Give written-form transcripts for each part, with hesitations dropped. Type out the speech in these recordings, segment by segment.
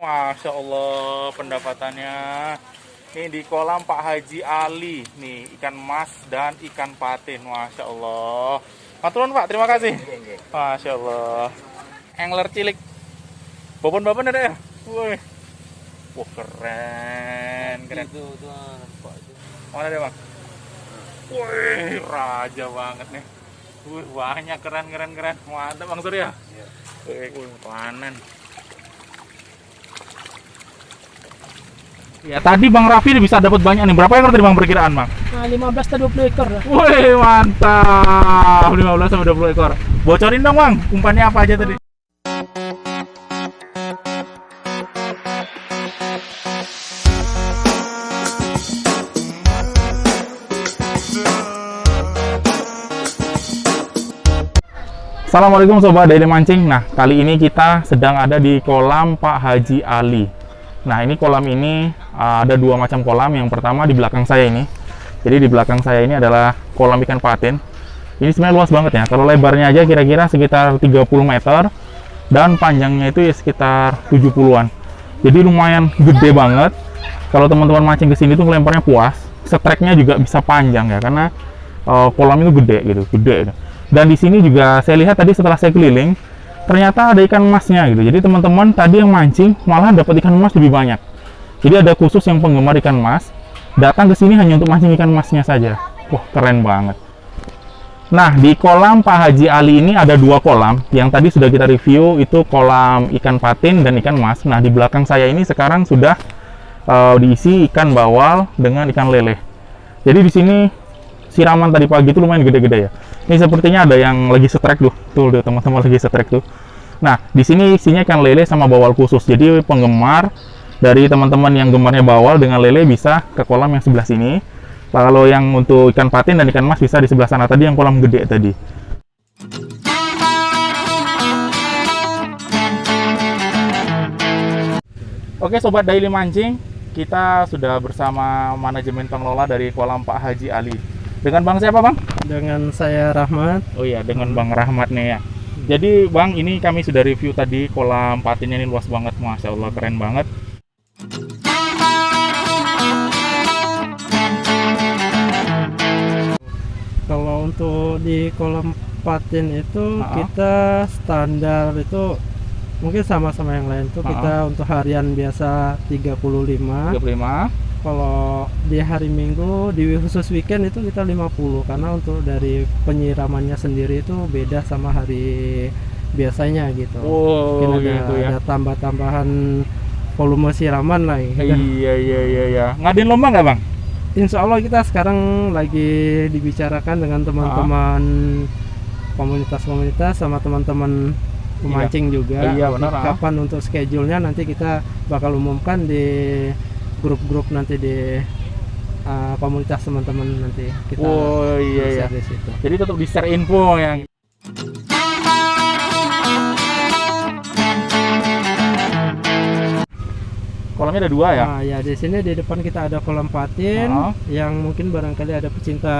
Masya Allah pendapatannya. Ini di kolam Pak Haji Ali. Nih ikan mas dan ikan patin. Masya Allah. Maturun Pak, terima kasih. Masya Allah. Angler cilik. Babon-babon ada ya? Wih. Wah keren. Keren. Mana dia Bang? Wih raja banget nih. Wih banyak keren. Mantap Bang Surya. Wih panen. Ya tadi Bang Raffi bisa dapat banyak nih. Berapa ekor tadi Bang perkiraan Bang? Nah, 15 atau 20 ekor lah. Wih mantap. 15 sampai 20 ekor. Bocorin dong Bang, umpannya apa aja tadi? Assalamualaikum Sobat Daily Mancing. Nah kali ini kita sedang ada di kolam Pak Haji Ali. Nah ini kolam ini ada dua macam kolam. Yang pertama di belakang saya ini. Jadi di belakang saya ini adalah kolam ikan patin. Ini sebenarnya luas banget ya. Kalau lebarnya aja kira-kira sekitar 30 meter. Dan panjangnya itu ya sekitar 70-an. Jadi lumayan gede banget. Kalau teman-teman mancing ke sini tuh ngelemparnya puas. Streknya juga bisa panjang ya. Karena kolam itu gede gitu. Dan di sini juga saya lihat tadi setelah saya keliling. Ternyata ada ikan emasnya gitu. Jadi teman-teman tadi yang mancing malah dapat ikan emas lebih banyak. Jadi ada khusus yang penggemar ikan emas datang ke sini hanya untuk mancing ikan emasnya saja. Wah keren banget. Nah di kolam Pak Haji Ali ini ada dua kolam. Yang tadi sudah kita review itu kolam ikan patin dan ikan emas. Nah di belakang saya ini sekarang sudah diisi ikan bawal dengan ikan lele. Jadi di sini siraman tadi pagi itu lumayan gede-gede ya. Ini sepertinya ada yang lagi strike tuh teman-teman lagi strike tuh. Nah, di sini isinya ikan lele sama bawal khusus. Jadi penggemar dari teman-teman yang gemarnya bawal dengan lele bisa ke kolam yang sebelah sini. Kalau yang untuk ikan patin dan ikan mas bisa di sebelah sana tadi yang kolam gede tadi. Oke Sobat Daily Mancing, kita sudah bersama manajemen pengelola dari kolam Pak Haji Ali. Dengan Bang siapa Bang? Dengan saya Rahmat. Oh iya, dengan Bang Rahmat nih ya. Jadi Bang, ini kami sudah review tadi kolam patinnya ini luas banget, Masya Allah keren banget. Kalau untuk di kolam patin itu kita standar itu mungkin sama-sama yang lain tuh kita untuk harian biasa 35. Kalau di hari Minggu, di khusus weekend itu kita 50. Karena untuk dari penyiramannya sendiri itu beda sama hari biasanya gitu. Oh, mungkin ada tambah-tambahan volume siraman lah gitu. Iya. Ngadain lomba nggak Bang? Insya Allah kita sekarang lagi dibicarakan dengan teman-teman komunitas-komunitas sama teman-teman pemancing juga. Iya benar. Kapan untuk schedule-nya nanti kita bakal umumkan di grup-grup nanti di komunitas teman-teman nanti kita. Oh iya. Di situ. Jadi tetap di share info yang. Kolamnya ada dua ya? Nah, ya di sini di depan kita ada kolam patin yang mungkin barangkali ada pecinta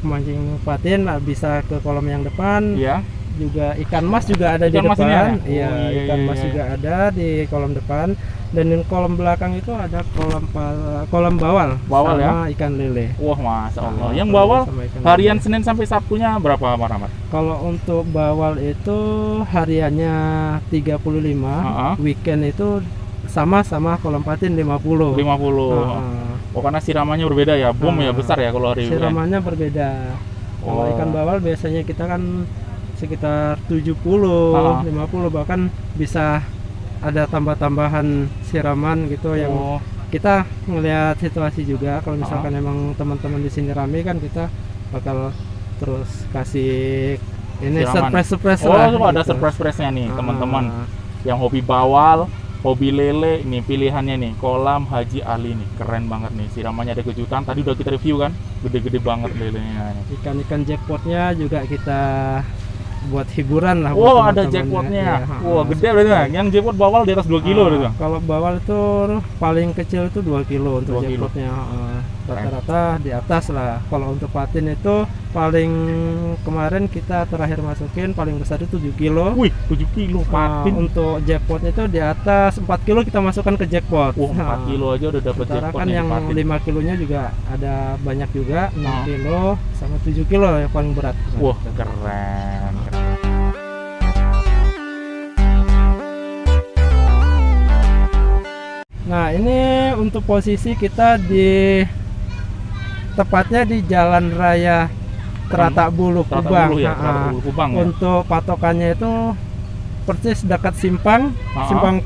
pemancing patin bisa ke kolam yang depan. Iya. Juga ikan mas juga ada di depan. Iya, ikan mas juga ada di kolam depan. Dan di kolam belakang itu ada kolam bawal sama ya? Ikan lele. Wah Masya Allah. Yang bawal harian Senin sampai Sabtunya berapa Pak Rahmat? Kalau untuk bawal itu hariannya 35, weekend itu sama kolam patin 50. Oh karena siramannya berbeda ya, ya besar ya kalau hari siramannya berbeda. Kalau ikan bawal biasanya kita kan sekitar 70, 50 bahkan bisa ada tambah-tambahan siraman gitu yang kita ngelihat situasi juga. Kalau misalkan emang teman-teman di sini rame kan kita bakal terus kasih ini surprise lah. Oh ada gitu. Surprise-nya nih teman-teman yang hobi bawal, hobi lele, ini pilihannya nih kolam Haji Ali nih, keren banget nih, siramannya ada kejutan. Tadi udah kita review kan, gede-gede banget lelenya. Ikan-ikan jackpotnya juga kita buat hiburan lah. Wow ada jackpotnya, wah gede berarti. Yang jackpot bawal di atas 2 kilo gitu. Kalau bawal itu paling kecil itu 2 kilo untuk jackpotnya. rata-rata di atas lah. Kalau untuk patin itu paling kemarin kita terakhir masukin paling besar itu 7 kilo. Wih, 7 kilo patin. Untuk jackpot itu di atas 4 kilo kita masukkan ke jackpot. 4 kilo aja udah dapat jackpot. Kan yang 5 kilonya juga ada banyak juga, 6 kilo sama 7 kilo yang paling berat. Wah, keren. Nah, ini untuk posisi kita tepatnya di Jalan Raya Teratak Bulu, Kubang. Untuk patokannya itu persis dekat simpang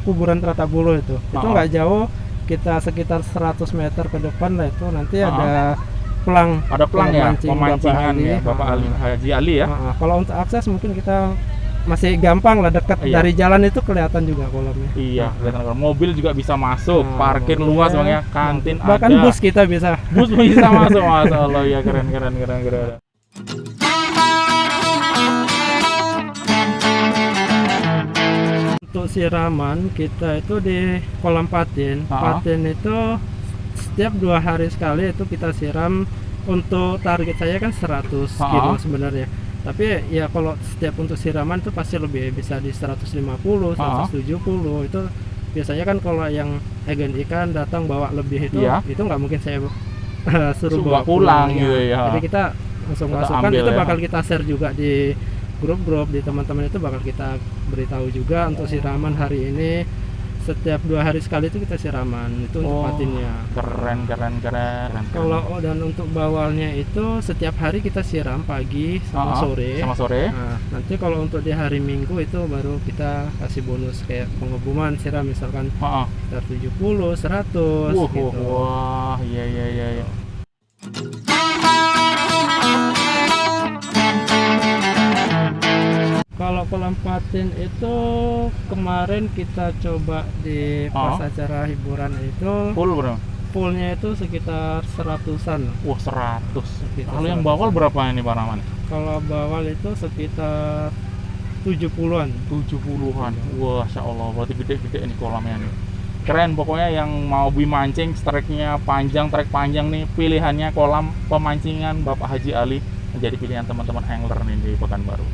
kuburan Teratak Bulu itu. Itu nggak jauh, kita sekitar 100 meter ke depan lah itu nanti ada pelang. Ada pelang ya, pemancingan Bapak Haji Ali ya. Kalau untuk akses mungkin kita masih gampang lah, dekat dari jalan itu kelihatan juga kolamnya. Iya, kelihatan. Mobil juga bisa masuk, parkir luas Bang ya, kantin bahkan ada. Bus kita bisa. Bus bisa masuk, Masya Allah ya, keren. Untuk siraman kita itu di kolam patin. Patin itu setiap 2 hari sekali itu kita siram. Untuk target saya kan 100 kilo sebenarnya. Tapi ya kalau setiap untuk siraman itu pasti lebih, bisa di 150, 170 itu biasanya kan. Kalau yang agen ikan datang bawa lebih itu nggak mungkin saya suruh bawa pulang gitu ya. Jadi kita langsung masukkan itu, bakal kita share juga di grup-grup, di teman-teman itu bakal kita beritahu juga untuk siraman hari ini. Setiap 2 hari sekali itu kita siraman itu untuk patinnya. Keren. Kalau dan untuk bawalnya itu setiap hari kita siram pagi sama sore. Nah, nanti kalau untuk di hari Minggu itu baru kita kasih bonus kayak pengebuman siram misalkan sekitar 70, 100 gitu. Wah, iya. Kalau kolam patin itu kemarin kita coba di pas acara hiburan itu full bro. Fullnya itu sekitar 100-an. Wah, 100. Kalau yang bawal berapa ini Pak Rahman? Kalau bawal itu sekitar 70-an. 70-an. Wah, Masya Allah, berarti gede-gede ini kolamnya nih. Keren, pokoknya yang mau mancing, trek panjang nih, pilihannya kolam pemancingan Bapak Haji Ali menjadi pilihan teman-teman angler nih di Pekanbaru.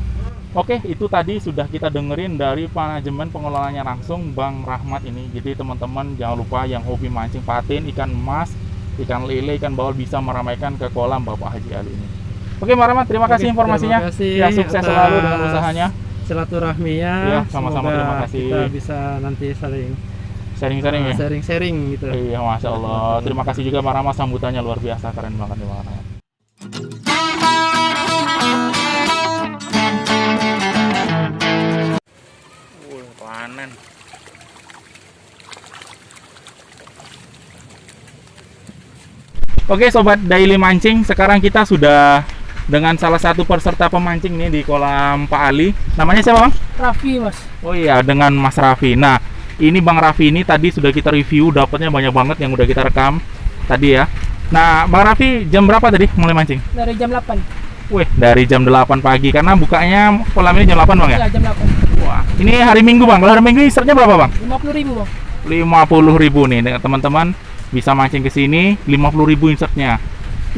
Oke, itu tadi sudah kita dengerin dari manajemen pengelolanya langsung Bang Rahmat ini. Jadi teman-teman jangan lupa yang hobi mancing patin, ikan emas, ikan lele, ikan bawal bisa meramaikan ke kolam Bapak Haji Ali ini. Oke, Bang Rahmat, terima kasih informasinya. Terima kasih, ya, sukses selalu dengan usahanya. Silaturahminya. Ya, sama-sama, terima kasih. Kita bisa nanti sharing-sharing ya. Sharing-sharing gitu. Iya, Masya Allah. Terima kasih juga Bang Rahmat, sambutannya luar biasa, keren banget nih Bang Rahmat. Panen. Oke sobat daily mancing, sekarang kita sudah dengan salah satu peserta pemancing nih di kolam Pak Ali. Namanya siapa Bang? Raffi Mas. Oh iya, dengan Mas Raffi. Nah ini Bang Raffi ini tadi sudah kita review, dapatnya banyak banget yang udah kita rekam tadi ya. Nah Bang Raffi jam berapa tadi mulai mancing? Dari jam 8. Wih, dari jam 8 pagi karena bukanya kolam ini jam 8 Bang ya? Iya, jam 8. Wah, ini hari Minggu Bang. Kalau hari Minggu insertnya berapa Bang? 50.000 Bang. 50.000 nih teman-teman, bisa mancing ke sini 50.000 insertnya.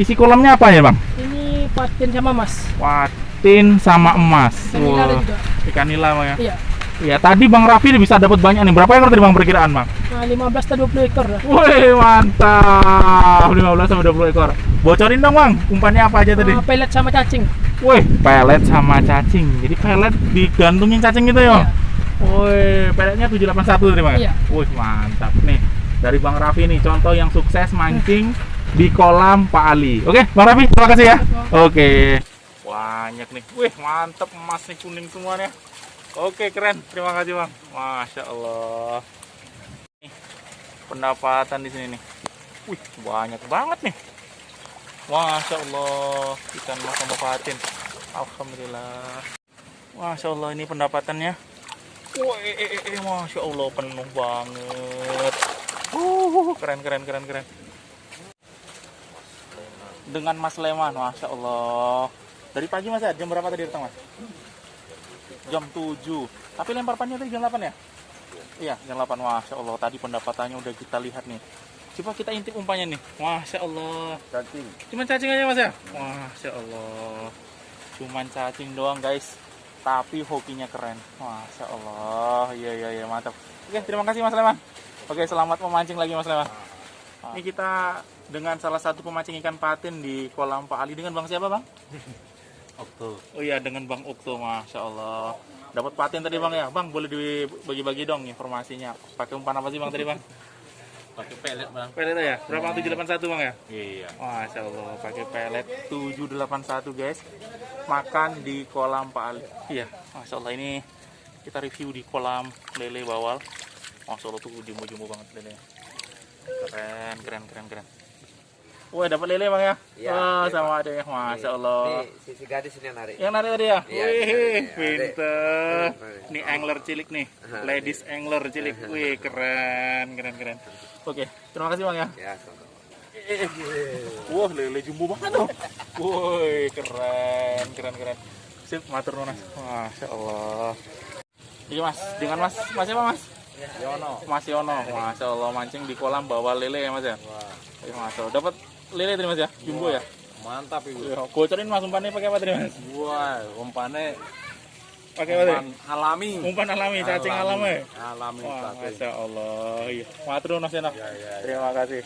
Isi kolamnya apa ya Bang? Ini patin sama emas. Patin sama emas. Ikan nila ada juga. Ikan nila Bang ya? Iya. Iya, tadi Bang Raffi bisa dapat banyak nih. Berapa ekor tadi Bang perkiraan Bang? Nah, 15-20 ekor lah. Wih, mantap. 15-20 ekor. Bocorin dong Bang, umpannya apa aja tadi? Pelet sama cacing. Wih, pelet sama cacing. Jadi pelet digantungin cacing gitu ya? Iya. Wih, peletnya 781 tadi Bang? Iya. Wih, mantap nih. Dari Bang Raffi nih, contoh yang sukses mancing di kolam Pak Ali. Oke, Bang Raffi, terima kasih ya. Oke. Banyak nih. Wih, mantap, emas nih, kuning semuanya. Oke, keren. Terima kasih Bang. Masya Allah. Nih, pendapatan di sini nih. Wih, banyak banget nih. Masya Allah, ikan mas sama patin. Alhamdulillah. Masya Allah, ini pendapatannya. Wih, Masya Allah, penuh banget. Keren. Dengan Mas Leman, Masya Allah. Dari pagi Mas ya? Jam berapa tadi datang Mas? Jam 7. Tapi lempar pannya tadi jam 8 ya? Iya, jam 8. Masya Allah, tadi pendapatannya udah kita lihat nih. Coba kita intip umpannya nih. Masya Allah. Cacing. Cuman cacing aja mas ya? Masya Allah. Cuman cacing doang guys. Tapi hokinya keren. Masya Allah. Iya mantap. Oke, terima kasih Mas Leman. Oke, selamat memancing lagi Mas Leman. Ini kita dengan salah satu pemancing ikan patin di kolam Pak Ali. Dengan Bang siapa Bang? Okto. Oh iya, dengan Bang Okto. Masya Allah. Dapat patin tadi Bang ya? Bang, boleh dibagi-bagi dong informasinya. Pakai umpan apa sih Bang tadi Bang? Pakai pelet Bang. Pelet ya? Berapa 781 Bang ya? Iya. Masya Allah, pakai pelet 781 guys. Makan di kolam Pak Ali. Iya, Masya Allah, ini kita review di kolam lele bawal. Masya Allah tuh jumbo-jumbo banget lele. Keren. Wah, dapat lele Bang ya? Iya. Wah, sama adanya. Masya Allah. Ini si gadis ini yang narik. Yang narik tadi ya? Iya, Wih, iya, pinter. narik. Ini angler cilik nih. Ladies angler cilik. Wih, keren. Oke, terima kasih Bang ya. Ya, sama. Wah, lele jumbo banget tuh. Woi, keren. Sip, matur nuwun Mas. Masya Allah. Iya Mas, dengan Mas siapa Mas? Yono. Mas Yono. Masya Allah, mancing di kolam bawah lele ya Mas ya? Wah, Iya Masya Allah. Dapat lele tadi Mas ya? Jumbo ya? mantap itu. Iya, bocorin Mas umpannya pakai apa tadi Mas? Wah, umpannya Pakai apa tadi? umpan alami. Umpan alami, cacing alam ya? Alami Wah, cacing. Masya Allah. Iya. Matur nuwun Mas Yono. Ya. Terima kasih.